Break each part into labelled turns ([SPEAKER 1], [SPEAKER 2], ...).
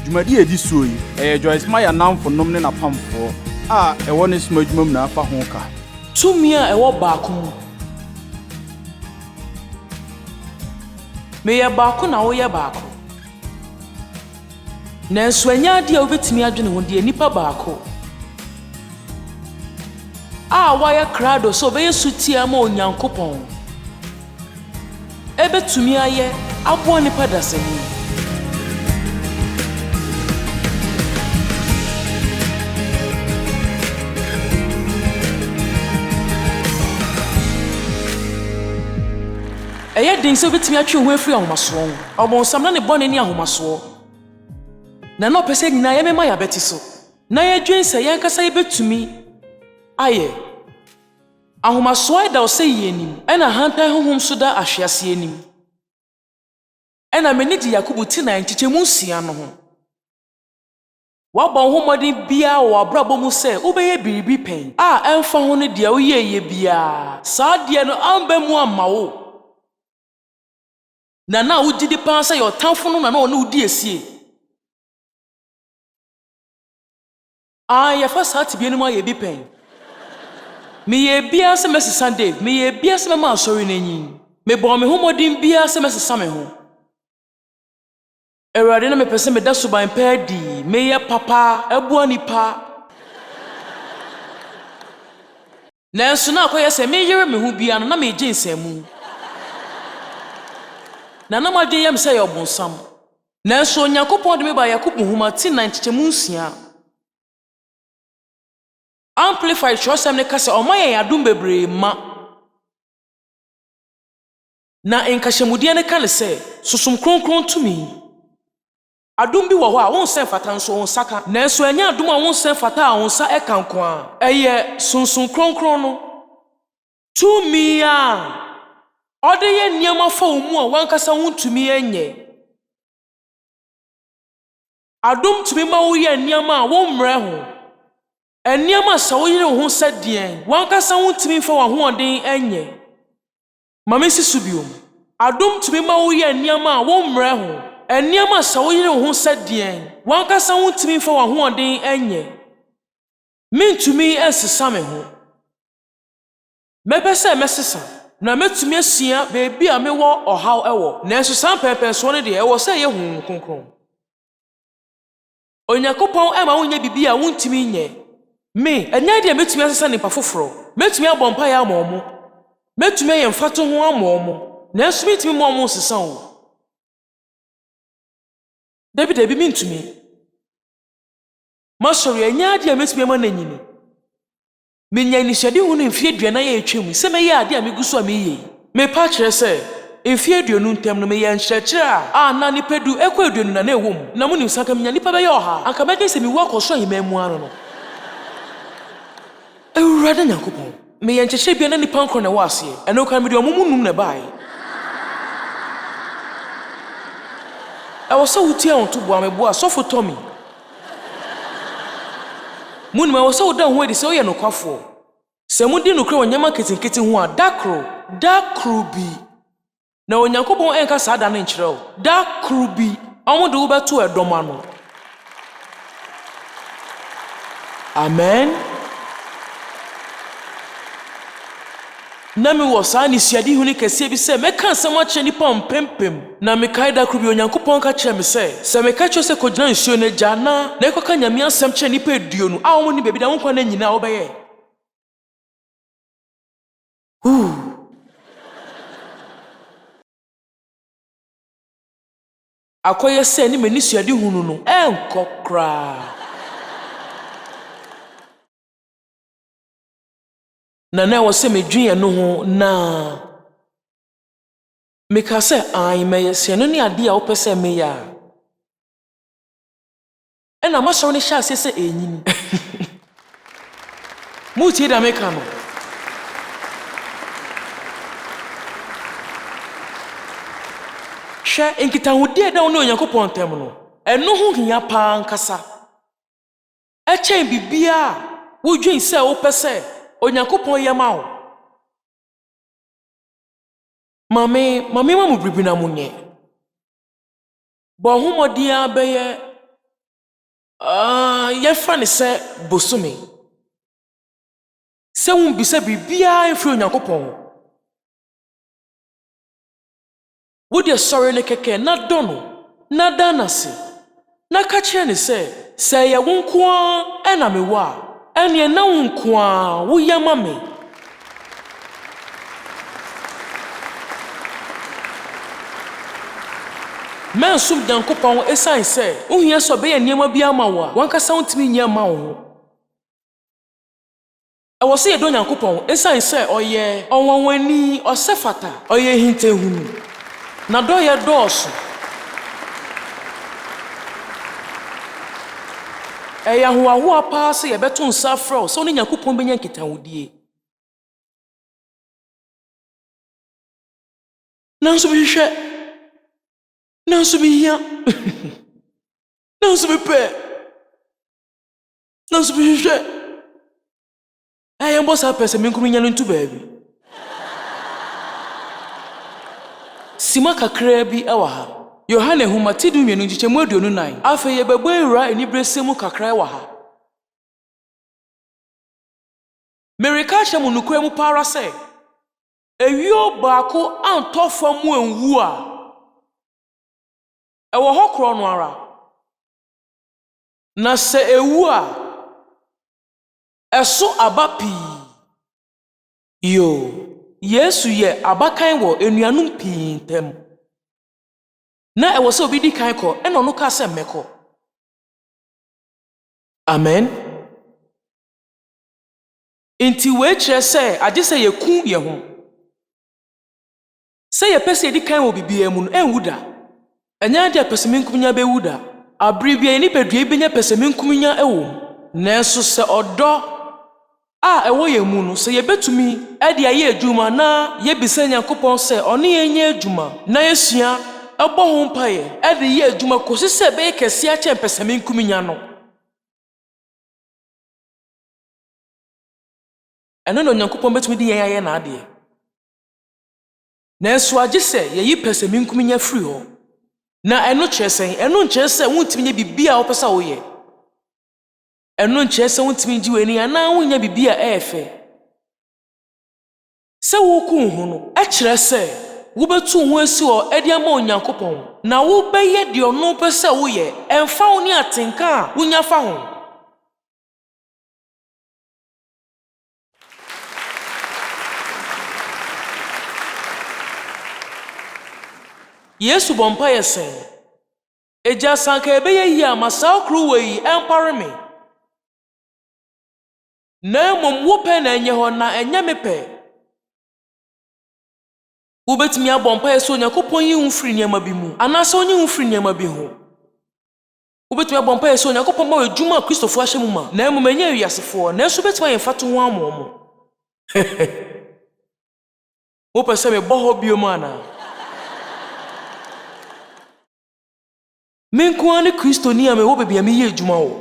[SPEAKER 1] Dwumadi edi so yi, Joyce Meyer namfo nom ne napamfo a ɛwɔ ne soma dwumam na afa ho ka.
[SPEAKER 2] Tumi a ɛwɔ baako mu. Meyɛ baako na woyɛ baako. Nanso anya ade a wobetumi adwene ho de nipa baako. Wayɛ krado so bɛyɛ sutia ma Onyankopɔn. Ebetumi ayɛ aboa nipa dasani. Ɛyɛ den sɛ obetumi atwe ho afiri ahomaso. Ɔbɔnsam na ne bɔne ne ahomaso. Na no pese nyina yɛ mema ya beti so. Na yɛ dwen sɛ yɛn kasa yɛbetumi ayɛ. Ahomaso ɛda ɔsɛ yɛnim. Ɛna hantan honhom so da ahwease anim. Ɛna meni di Yakobo ti na nkyekemu 6 no ho. Wabɔ ho mmɔden bia wɔ abrabɔ mu sɛ wobɛyɛ biribi pɛn a ɛmfa ho ne dia woyɛyɛ bia. Saa dia no amba mu amma wo. Na wudi di pa sɛ yɛ ɔtamfo no na ɔne wudi esie. Yɛfa saa tibie no mu ayɛ bi pɛn. Meyɛ bia sɛ mɛsesa Dave, meyɛ bia sɛ mɛma asɔre n'anyin. Mebɔ me ho mmɔden bia sɛ mɛsesa me ho. Awurade na mepɛ sɛ meda suban pɛ adi, meyɛ papa, ɛboa nipa. Nanso na akɔyɛ sɛ meyere me ho bia no na megye nsɛm. Na madwen yam sɛ yɛ ɔbonsam. Nanso Onyankopɔn de me ba Yakobo homa ti na nkyekemu 6. Amplified kyerɛsɛm ne ka sɛ ɔma yɛn adom bebree ma. Na nkahyɛmudeɛ ne ka ne sɛ susom kronkron tumi. Adom bi wɔ hɔ a wonsɛ fata nso wonsaka. Nanso ɛnyɛ adom a wonsɛ fata a wonsa ɛka nko a. Ɛyɛ sunsun kronkron no. Tumi a ɔde yɛ nneɛma fa wo mu a wankasa wontumi ɛnyɛ. Adom tumi ma wo yɛ nneɛma a wommrɛ ho. Nneɛma sɛ wo yere wo ho sɛdeɛn wankasa wontumi fa w'ahoɔden ɛnyɛ. Mame sisu biom. Adom tumi ma wo yɛ nneɛma a wommrɛ ho. Nneɛma sɛ wo yere wo ho sɛdeɛn wankasa wontumi fa w'ahoɔden ɛnyɛ. Mentumi ɛsesa me ho. Mɛpɛ sɛ mɛsesa. Na metumi asua beebi a mewɔ ɔhaw ɛwɔ. Nanso saa pɛpɛso no deɛ ɛwɔ sɛ yɛ hu kronkron. Onyankopɔn ɛma wonyɛ bibi a wontumi nyɛ. Me, ɛnyɛ deɛ metumi asesa nipa foforɔ. Metumi abɔ mpa yɛ ama ɔmo. Metumi ayɛ mfato ho ama ɔmo. Nanso metumi mo ɔmo sesa o. Dabi mentumi. Masɔre ɛnyɛ deɛ metumi ama n'anyini. Menya initiative hu no mfie aduana yɛ etwam sɛ mɛyɛ ade a megu so a meyɛ. Mepa kyerɛ sɛ mfie aduonu ntam no meyɛ nkyerɛkyerɛ a na nipa du ɛkɔ aduonu na ɛwom. Na munim saka menya nipa bɛyɛ ɔha. Anka mɛgye sɛ miwu akɔso ahema mu ano no. Awurade Nyankopɔn. Meyɛ nkyerɛkyerɛ bia na nipa nkoro na ɛwɔ aseɛ. Ɛno kan mede ɔmo mu num na bae. Ɛwɔ sɛ wotua wo to boa me boa sɔfo tɔmi. Munim ɛwɔ sɛ woda ho adi sɛ woyɛ nokwafo. Sɛ mudi nokre wɔ nyama ketenkete ho a dakro bi. Na Onyankopɔn ɛnka saa da no nkyerɛ wo. Dakro bi. Ɔmo de wo bɛto ɛdɔm ano. Amen. Na me wɔ saa nisuade hu ne kɛseɛ bi sɛ mɛka asɛm akyerɛ nipa mpempem. Na mekae dakro bi Onyankopɔn ka kyerɛ me sɛ meka kyerɛ sɛ kɔgyina nsuo no agya na ɛkɔka Nyame asɛm kyerɛ nipa aduonu a wɔn ne baabi da wɔn nkwa na nyinaa wɔbɛyɛ. Akɔyɛ sɛ ne m'ani suade hu no ɛnkɔ koraa. Na ɛwɔ sɛ medwen ɛno ho na meka sɛ mɛyɛ sɛ no ne ade a wopɛ sɛ meyɛ a. Ɛna masɔre ne hyɛ aseɛ sɛ ɛnyini. Mutie da meka no. Hwɛ nkitahudi a ɛda wo ne Onyankopɔn ntam no. Ɛno ho hia paa nkasa. Ɛkyɛn bibia a wodwen sɛ wopɛ sɛ Onyankopɔn yɛ ma wo. Mame ma mu bibi na mu nyɛ. Bɔ ho mmɔden a bɛyɛ Yɛfa ne sɛ bosome. Sɛ wombisa biribiara mfiri Onyankopɔn. Wode sɔre ne kɛkɛ na dɔ no, na da n'ase, na ka kyerɛ ne sɛ, sɛ ɛyɛ wo nko ara ɛna mewɔ a, ɛneɛ na wo nko ara woyɛ ma me. Mɛnsom Nyankopɔn ɛsiane sɛ wohia sɛ ɔbɛyɛ nneɛma bi ama wo a wankasa wontumi nyɛ ma wo ho. Ɛwɔ sɛ yɛdɔ Nyankopɔn ɛsiane sɛ ɔyɛ ɔnwanwani, ɔsɛ fata, ɔyɛ hintahunu, na dɔyɛ dɔɔso. Ɛyɛ ahoahoa paa sɛ yɛbɛto nsa afrɛ wo sɛ wo ne Nyankopɔn bɛnya nkitahodie. Nanso bihwehwɛ, nanso bihia, nanso bipɛ, nanso bihwehwɛ. Ɛyɛ mbɔ saa pɛ sɛ menkumi nya no nto baabi. Sima kakraa bi ɛwɔ ha. Yohane Nhoma ti 2:29. Afei yɛbɛbɔ ewura enibrese mu kakra ɛwɔ ha. Mereka kyerɛ mo nokware mu paara sɛ, ewio baako antɔ fam mu enwu a, ɛwɔ hɔ korɔ no ara. Na sɛ ewu a, ɛso aba pii. Yesu yɛ abakan wɔ enuanom pii ntam. Na ɛwɔ sɛ obi di kan kɔ, ɛna ɔno ka sɛ mmɛkɔ. Amen. Nti wɔakyerɛ sɛ agye sɛ yɛku yɛ ho. Sɛ yɛpɛ sɛ yɛdi kan wɔ bibia mu no, ɛnwu da. Ɛnyɛ ade a pɛsɛmenkuminya bɛwu da. Abere bia nipadua bɛnya pɛsɛmenkuminya ɛwɔ mu. Nanso sɛ ɔdɔ a ɛwɔ yɛn mu no, sɛ yɛbɛtumi ɛde ayɛ adwuma na yɛbisa Nyankopɔn sɛ ɔne yɛnyɛ adwuma na yɛsua ɛbɔ ho mpaeɛ ɛde yɛ adwuma kɔsi sɛ ɛbɛyɛ kɛse akyɛn pɛsɛmenkuminya no. Ɛno na Nyankopɔn bɛtumi de yɛn ayɛ n'adeɛ. Nanso agye sɛ yɛyi pɛsɛmenkuminya firi hɔ. Na ɛno kyerɛ sɛn, ɛno nkyerɛ sɛ wontumi nyɛ biribi a wopɛ sɛ woyɛ. Ɛno nkyerɛ sɛ wontumi gye w'ani anaa wonyɛ biribi a ɛyɛ fɛ. Sɛ woku wo ho no, ɛkyerɛ sɛ wobɛtu wo ho asi hɔ ɛde ama Onyankopɔn, na wobɛyɛ deɛ ɔno pɛ sɛ woyɛ, ɛmfa wo ne atenka a wonya fa ho. Yesu bɔ mpaeɛ sɛ, Agya sanka ɛbɛyɛ yie a ma saa kuruwa yi ɛmpare me. Na mmom wopɛ na ɛnyɛ hɔ na ɛnyɛ me pɛ. Wobɛtumi abɔ mpaeɛ sɛ Onyankopɔn yi wo firi nneɛma bi mu, anaasɛ onyi wo firi nneɛma bi ho. Wobɛtumi abɔ mpaeɛ sɛ Onyankopɔn ma wo adwuma a Kristofo ahyɛ mu ma, na mmom ɛnyɛ wiasefoɔ, nanso wobɛtumi ayɛ mfato ho ama mo. Wopɛ sɛ mebɔ hɔ bio mu anaa? Menko ne Kristoni a mewɔ baabi a meyɛ adwuma wɔ.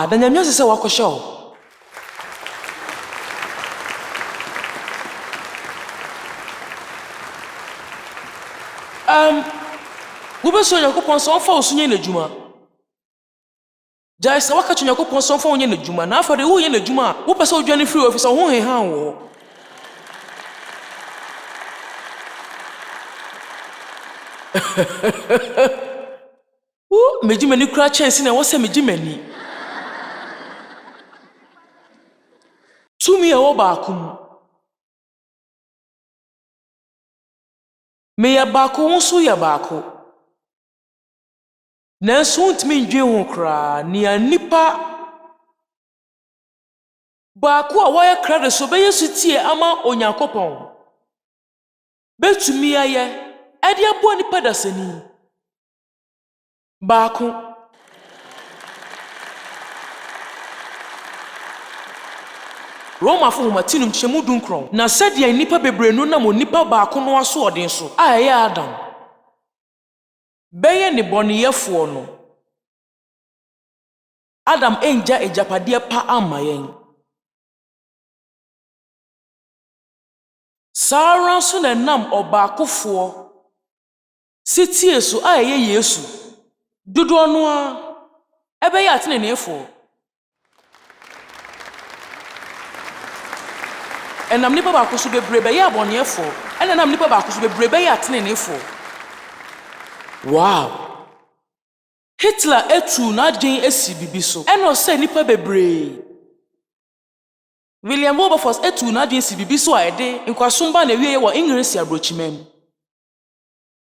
[SPEAKER 2] Da Nyame ase sɛ wakɔhyɛ wo. Wobɛsɛ Onyankopɔn sɛ ɔmfa wo so nyɛ n'adwuma. Gyae sɛ waka kyerɛ Onyankopɔn sɛ ɔmfa wo nyɛ n'adwuma, na afa de woyɛ n'adwuma a, wopɛ sɛ wodwane firi wɔ, ɛfiri sɛ wo ho heha wɔ hɔ. Megye m'ani kura kyɛnse na ɛwɔ sɛ megye m'ani. Tumi a ɛwɔ baako mu. Meyɛ baako, wo nso yɛ baako. Nanso wontumi ndwen ho koraa, nea nipa baako a wɔyɛ krado so bɛyɛ sutie ama Onyankopɔn. Bɛtumi ayɛ ɛde aboa nipa dasani. Baako. Roma Nhoma 10:19. Na sɛdeɛ nipa bebree no nam onipa baako no asoɔden so, a ɛyɛ Adam, bɛyɛ ne bɔneyɛfoɔ no, Adam engya agyapadeɛ pa amma yɛn. Saa ara nso na nam ɔbaakofoɔ sitie so a ɛyɛ Yesu. Dodoɔ no a ebe ya atenenefo enam nipa ba koso bebre be ya abonefo enam nipa ba koso bebre be ya atenenefo wow Hitler etu na adwen esi bibi so eno se nipa bebre William Wilberforce etu na adwen esi bibi so a ede nkwasomba na wiye wo English abrochimem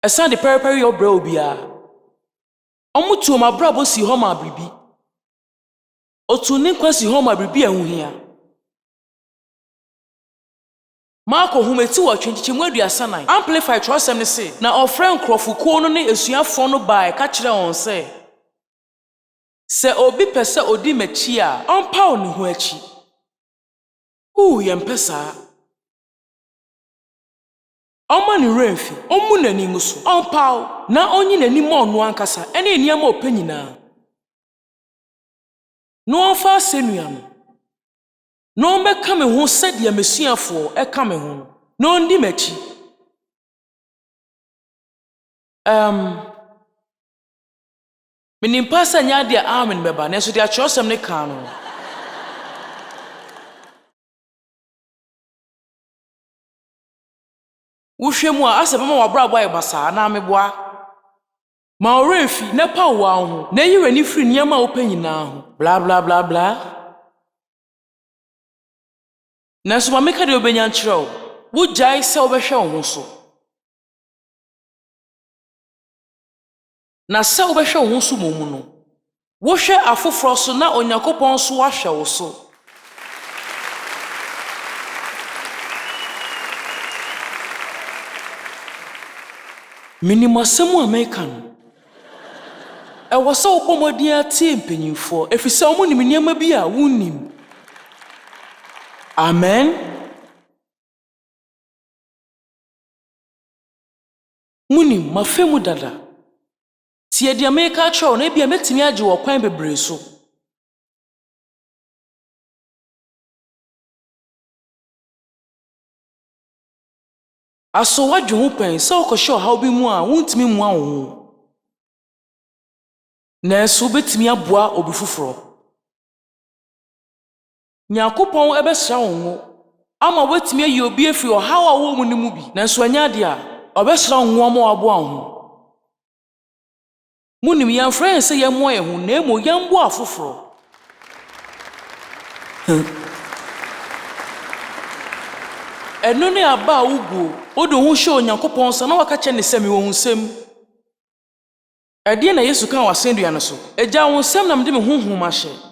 [SPEAKER 2] esan de periperi obra obia omutu ma brabo si ho ma bibi otu ni kwasi ho ma bibi ahuhia Marco humeti wo twentchemu aduasanan amplify trosem ne se na ofren krofuko no ne esuafo no bai ka kire on se obi pese odi machi a onpa oni ho achi yempesa Oma ni remfi omu nani nguso onpa na onyi nani mo onu ankasa ene eniama opanyina no onfa senua no meka me ho sadia mesuafo eka me ho no ndi machi menimpa sa nya dia amen beba na so dia kyosem ne ka no wohwemu a asebema wabrabo aye basa na meboa ma orefi ne pa wa ho na yiwe ni firi niam a opanyina ho bla bla bla bla na so mameka de obenya nkyerɛw wogyae sɛ wobɛhwɛ wo ho so na sɛ wobɛhwɛ wo ho so momu no wohwɛ afoforc so na Onyankopɔn so wahwɛ wo so minimasɛm a meka no ɛwɔ sɛ wobɔ mmɔden atie mpanyimfoɔ ɛfiri sɛ ɔmo nim nneɛma bi a wonnim Amen. Muni mafemu dada. Tie dia meka kyerɛw na bia metimi agye wɔ kwan bebre so. Aso wadwe ho pɛn sɛ wokɔhyɛ ɔhaw bi mu a wontimi mua wo ho. Na so betimi aboa obi foforo. Nyakopɔn ɛbɛsra wo ngo ama wetimi ayi obi afi ɔhaw a wo mu ne mu bi nanso anya de a ɔbɛsra wo ngo ama waboa ho munim yɛmfrɛ yɛn sɛ yɛmmoa yɛn ho na emo yɛmboa afoforo ɛno ne aba a woguo wode ho hyɛ Onyankopɔn sɛ na waka kyɛ ne sɛ mewɔ ho nsɛm ɛdeɛ na Yesu kan wɔ asɛndua no so agya wo nsɛm na mede me honhom ahyɛ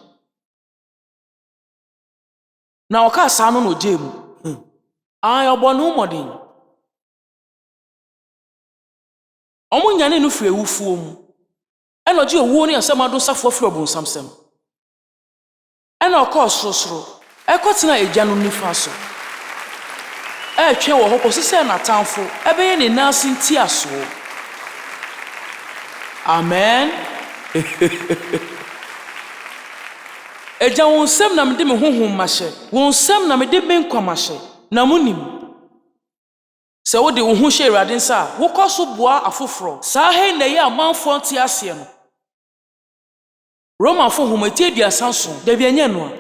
[SPEAKER 2] na oka saa no jemu obonu modin omunyane no firi ewufuo mu eno je owuo ne asamado safo firi obonsamsem ena oka sorosoro ekotena egya no nifa so twe wo ho kosi se na tamfo ebeye ne nasi nti aso amen Eja wonsem na mede me honhom mahye wonsem na mede benkwa mahye na munim se wode wo ho hye Awurade nsa wokoso boa afoforo saa he na ye amanfo nte ase no Roma fo homati aduasanso da bia nya no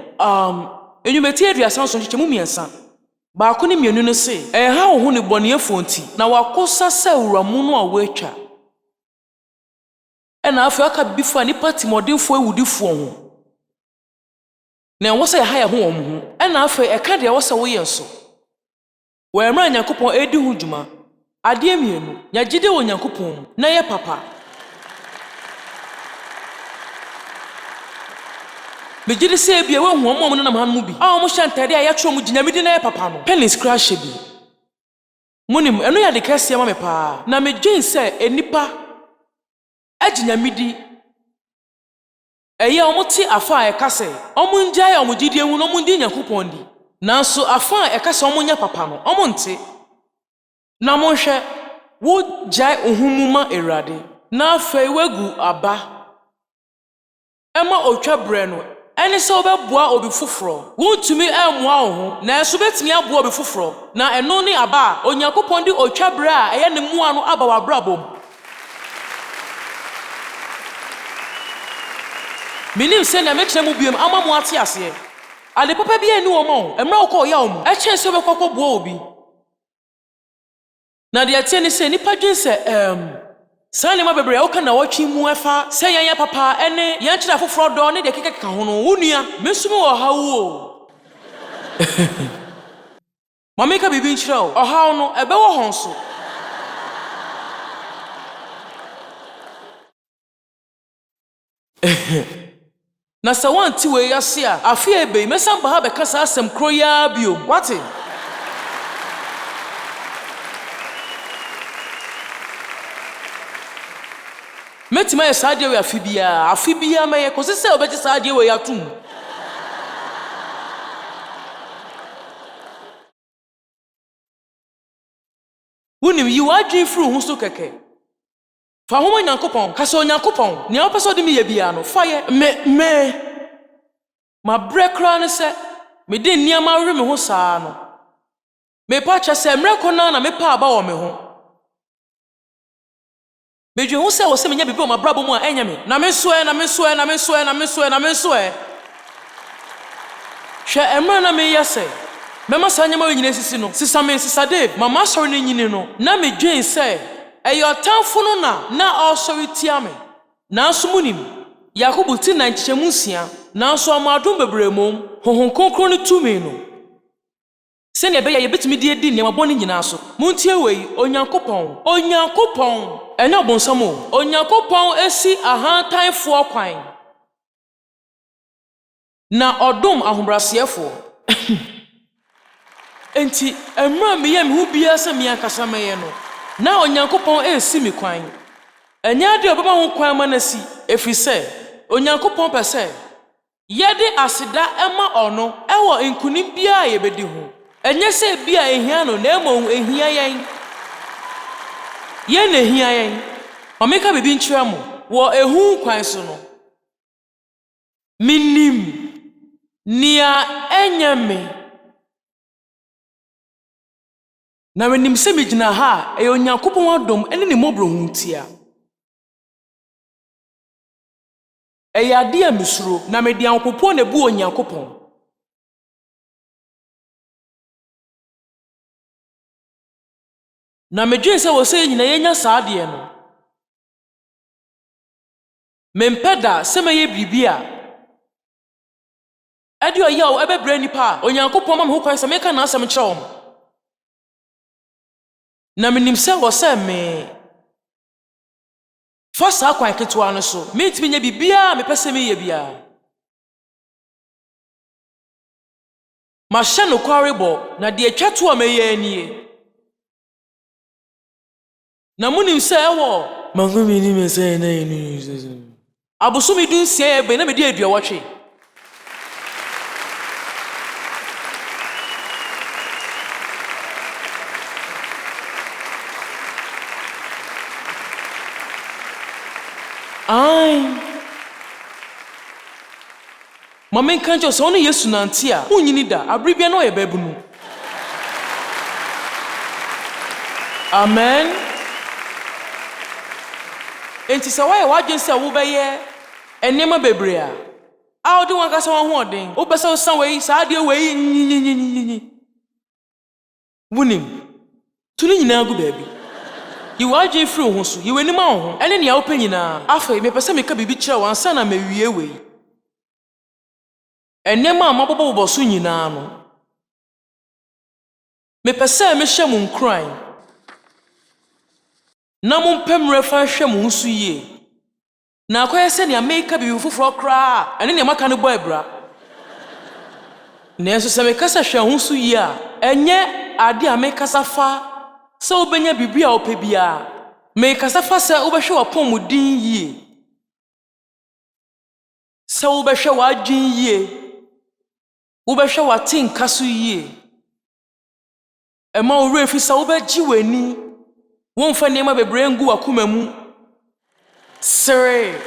[SPEAKER 2] enyumati aduasanso kyekemu Mmiɛnsa baako ne mienu no se ha wo ho ne bɔneefo nti na wakosa sa wuramu no a woatwa ɛna afi aka bifa nipa timodefo ewudifo ho na wo sɛ ha yɛ ho wɔn ho ɛna afɛ ɛka deɛ wo sɛ wo yɛ so wo emra Nyankopɔn edi ho dwuma adeɛ mienu nya gide wo Nyankopɔn mu na yɛ papa me gide sɛ bia wo hu ɔmo no nam han mu bi a ɔmo hyɛ ntade a yɛtwe ɔmo gyina midi na yɛ papa no penis crash bi munim ɛno yɛ de kɛse ma me paa na me dwen sɛ enipa agyina midi Eya omuti afa ekase omunjaye omugidie hu no mundi Nyankopɔn di nanso afa ekase omunya papa no omunte na monhwɛ wo jai ohumuma Awurade na afei wegu aba ema otwa bre no ene se obeboa obi foforo wontumi amoa wo ho na eso betimi aboa obi foforo na eno ne aba Onyankopɔn di otwa bre a eye ne moa no aba wabrabom Minim se na mekire mu biem ama mo ate ase. Ade papa bi eni wo mo, emra wo ko ya wo mu. E chen se obekọ bo obi. Na de atie ni se nipa dwen se sane ma bebre wo ka na watwi mu efa se yan ya papa ene yan kire afoforo do ne de kekeka ho no wonua mesum wo ha wo. Mameka bibi nkire wo oha no ebe wo hon so. Na sa wanti we yase a afi ebe mesam ba ha be kasa asem kro ya bio wate metima ya saade we afi bia meye kosi se obeti saade we yatum wunim yi wadwen furu hu so keke fa ho nyankopon kasa onyankopon ne opeso de me ye bia no fa ye me ma brekra ne se me de niama we me ho saa no me pa cha se mreko na me pa aba wo me ho me dwe ho se wo se me nya bibi o ma brabo mu a enya me na me soe hwe emra na me yese mema sa nyama we nyina sisi no sisa me sisa de mama sori ne nyini no na me dwen se eyo tamfo no na osori tia me na so munim Yakob ti na nkyemu nsia na so amadum bebremom honhon konkro ne tumi no se ne be ya yebetumi de edi ne mabɔ ne nyina so muntie wei onyankopon ene obonsamo onyankopon esi ahantanfo kwan na odum ahombrasefo enti emra me ye me hu bia se me akasa meye no na onyankopon esi me kwan enya de obeba ho kwan manasi efise onyankopon pese yede asida ema ono ewo nkunim bia yebedi ho enye se bia ehia no na emo ehia yen ye na ehia yen omeka bibi nkyerɛ mo wo ehu kwan so no minim Nea Ɛtɔ na menim se megyina ha e onyankopon adom ene ne mobro huntia e yade a misuro na medi ankopo na bu onyankopon na medwen se wo se nyina yenya saade no mempeda se meye bibia ade oyaw ebebre nipa onyankopon mam ho kwan se meka na asem kyerɛ wo na menim se wo se me Fasa kwan ketwa no so mentimi nya bibia mepese me ye bia ma hye nokware bo na de atwato a meye anie na munim se ewo mangumi ni me se na ni abosumi dun sie be na me de aduawotwe Mama kanjo so no Yesu nanti a unyini da abribia no ye babunu Amen Enti se waye wadwen se wo beye enema bebre a odi wan kasa wan ho oden wo bese san we saade we nyinyi wunim tuni nyina gu baabi You are J. Fru Husu, you any man, and any opinion. After me, Pesamica be bitter one son, I may be away. And Nema Mababo was soon in arm. Me Pesa Mishamun crying. Namun Pemre Fashamun suye. Now, quite send your makeup you for cry, and any Macano boy bra. Nesu Samicasa Shahusu ya, and yet I dear make us a far. So benya bibia opebia me kasa fa se obehwe opon mudin yie se obehwe wadwin yie obehwe watin kaso yie ema ore fi se obegyi wani wonfa nema bebre ngu akoma mu sere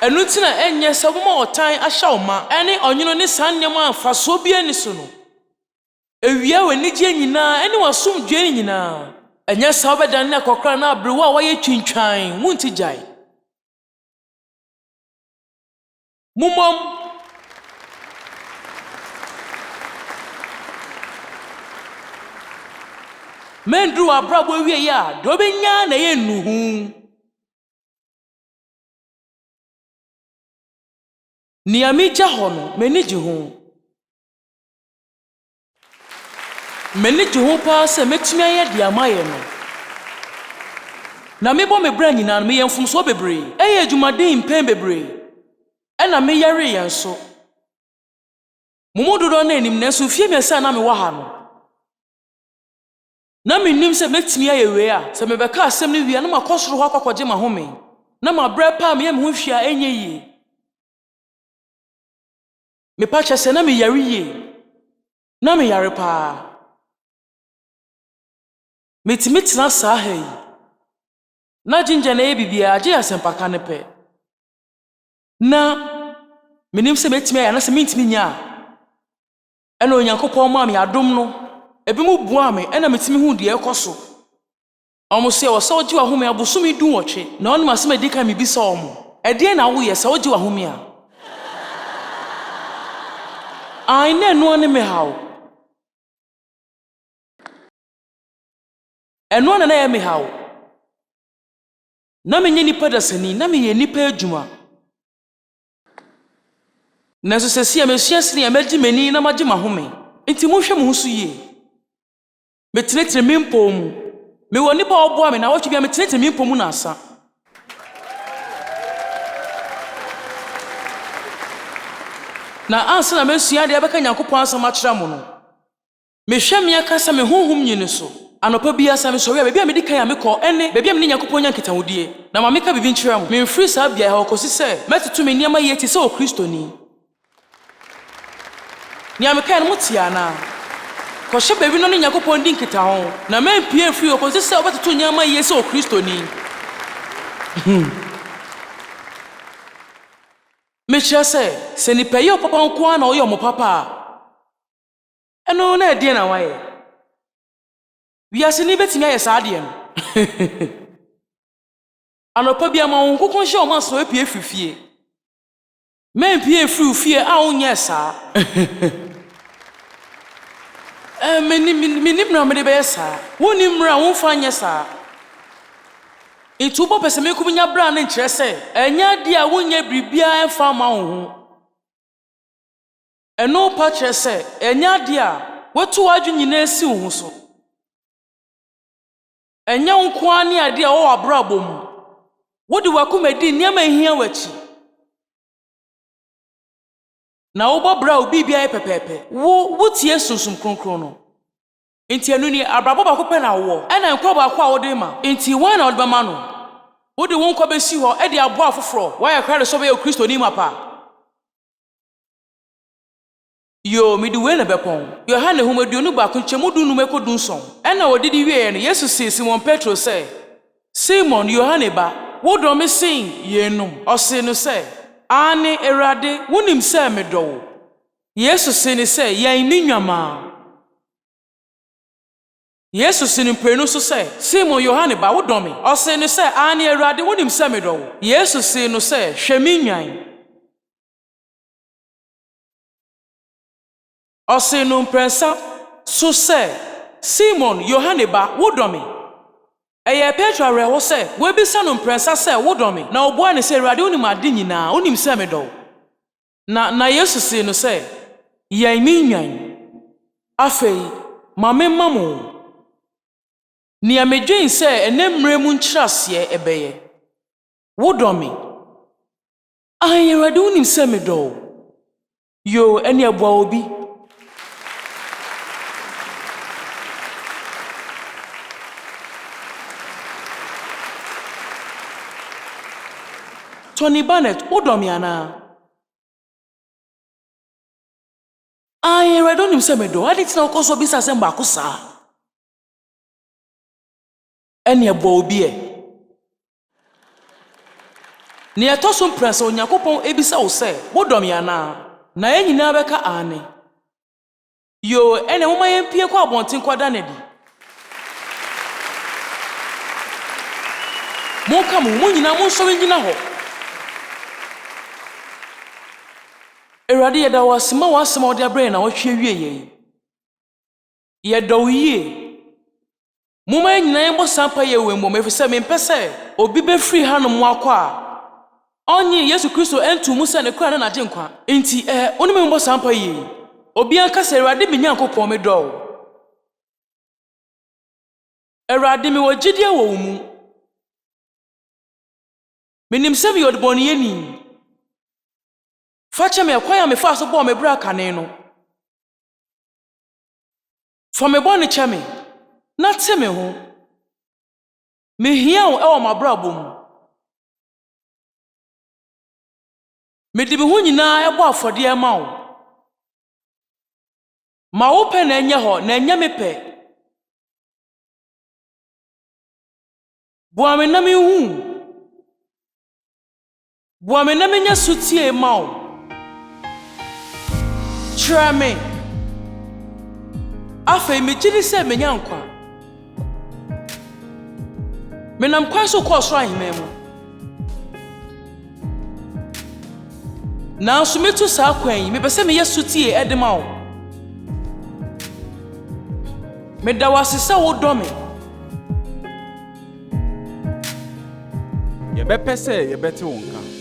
[SPEAKER 2] enutina enye se oboma otan ahya oma ene onyono ne san nema afaso bia ni so no Ewia wani gye nyina ene wasum dwe nyina enya sa obedan na kokra na abrewa waye twintwan wunti jai Mumom. Men drew a brabo we ya, Dobinya na yen Nea ɛmegya hɔ no, m'ani gye ho. M'ani gye ho paa sɛ mɛtumi ayɛ de ama yɛ no. Na mebɔ me bra nyinaa no, meyɛ mfomsoɔ bebree. Ɛyɛ adwumaden mpɛn bebree. Ɛna meyare yɛn so. Momo dodo na anim na nso fie mmiɛnsa na mewɔ ha no. Na menim sɛ mɛtumi ayɛ wei a, sɛ mebɛka asɛm no wie na makɔ soro hɔ akɔkɔgye m'ahome. Na mabrɛ paa meyɛ me ho hwia ɛnyɛ yie. Me pa kyɛ na me yare yie. Na me yare paa. Me timi tena saa ha yi. Na jnni bibia agye asɛmpaka ne pɛ. Na menim sɛ metimi ayɛ na sɛ mentimi nya a. Ɛna Onyankopɔn ma me adom no. Ebi mu bua me ɛna metimi hu de ɛkɔ so. Ɔmo sɛ wɔ sɛ ogye wahome abosomi 12 na ɔno asɛm adi ka me bisa ɔmo. Ɛdeɛn na woyɛ sɛ ogye wahome a? I know no me how. And one na me how. Na me nipa dasani, na me ye nipa adwuma. Na so sesi amesuasini amagye mani na magye mahome. Enti mo hwɛ mo so yie. Me tenetere me mpom. Me wɔ nipa oboa me na wɔtwe bia me tenetere me mpom na asa. Na ansa na mesua de abɛka Nyankopɔn asɛm akyerɛ mo no. Mehwɛ me akasa me honhom nyine so. Anopa bia sa me sɔre a baabi a medi kan a mekɔ ɛne baabi a me ne Nyankopɔn nya nkitawodie. Na ma meka bibi nkyerɛ mo. Memfiri saa bia ha ɔkɔsi sɛ mɛtoto me nneɛma yie te sɛ o Kristoni. Nea meka no mote ana. Kɔhyɛ baabi no ne Nyankopɔn di nkitaho. Na mempie mfiri ɔkɔsi sɛ ɔbɛtoto nneɛma yie sɛ o Kristoni. Mekyerɛ sɛ nipa yɛ papa nko na ɔyɛ ɔmo papa a ɛno na ɛdeɛn na wayɛ wiase ni betimi ayɛ saa deɛ no anɔpa bi ama wo nkokɔ hyɛ ɔmo aso apie fifie mempie fie a wonyɛ saa menim na mede bɛyɛ saa wonim mmerɛ a womfa nyɛ saa Itu bo pese me kubinya bra na nkyerɛ sɛ ɛnya de a wonyɛ biribia ɛfa ma wo ho ɛno pa kyerɛ sɛ ɛnya de a wetu wadwu nyina si wo ho so ɛnya nko ani ade a wo abrabɔ mu wodi wakomadi nneɛma hia wachi na wo bɔbra wo bibia pɛpɛpɛ wo tie sunsum kronkron no Enti anu ni abrabɔ ba ko pɛ na wo ɛna nkɔ ba ko a wo de ma enti wan na wo de ba ma no wo de won kɔ besi hɔ e de abo afoforc wa yɛ kware so be o Kristoni mapa yo mi de we na bɛpɔn Yohane homaduonu ba ko nkyɛmu dunu mekodun son ɛna wo didi wie no Yesu sɛ Simon Petro sɛ Simon Yohane ba wo dɔ me sin yenum ɔse no sɛ ane Awurade wonim sɛ me dɔ wo Yesu sɛ ne sɛ yɛn ni nwama Yesu sinimprenu so sɛ Simon Yohane ba wo dɔ me ɔse no sɛ ane Awurade wonim sɛ me dɔ wo Yesu sɛ no sɛ hwɛ me nwan ɔse no mprɛnsa so sɛ Simon Yohane ba wo dɔ me ɛyɛ Petro awerɛho sɛ woebisa no mprɛnsa sɛ wo dɔ me na ɔboa ne sɛ Awurade wonim ade nyinaa wonim sɛ me dɔ wo na Yesu sɛ no sɛ yɛn me nwan afei ma me mamo Nea medwen sɛ ɛnɛ mmerɛ mu nkyerɛseɛ ɛbɛyɛ wo dɔ me Awurade wonim sɛ me dɔ wo yo ɛne aboa obi Tony Barnett wo dɔ me ana Awurade wonim sɛ me dɔ ade tina wokɔ so bisa sɛ mbaako saa Ene abo obi e Nea ɛtɔ so mprɛnsa Onyankopɔn ebisa wo sɛ wo dɔ me ana na yɛn nyinaa bɛka ane yo ene moma yɛn pie kɔ abɔnten kwada na di Monka mo nyinaa mo nso nyina hɔ Awurade yɛda wo ase ma w'asɛm a wode abrɛ na wɔhwɛ wie yɛn. Yɛdɔ wo yie. Moma nyina yɛn bɔ sampa yɛ wɔ mbom efisɛ mempɛ sɛ obi bɛfiri hanom akɔ a ɔnye Yesu Kristo entu mu sɛ ne kura na n'agye nkwa. Enti wone me bɔ sampa yie. Obi anka sɛ Awurade me Nyankopɔn me dɔ wo. Awurade me wɔ gyidie wɔ wo mu. Menim sɛ me yɛ ɔdebɔneyɛni. Fa kyɛ me ɛkwan a mefa so bɔɔ me bra kane no. Fa me bɔne kyɛ me, na te me ho. Mehia wo ɛwɔ m'abrabɔ mu. Mede me ho nyinaa ɛbɔ afɔdeɛ ma wo. Ma wo pɛ na ɛnyɛ hɔ na ɛnyɛ me pɛ. Boa me na mehu. Boa me na menya sutie ma wo. Kyerɛ me. Afei megye di sɛ menya nkwa. Menam kwan so kɔɔ soro ahemman mu. Nanso metu saa kwan yi, mepɛ sɛ meyɛ sutie ɛde ma wo. Meda wo ase sɛ wodɔ me.
[SPEAKER 1] Yɛbɛpɛ sɛ yɛbɛte wo nka.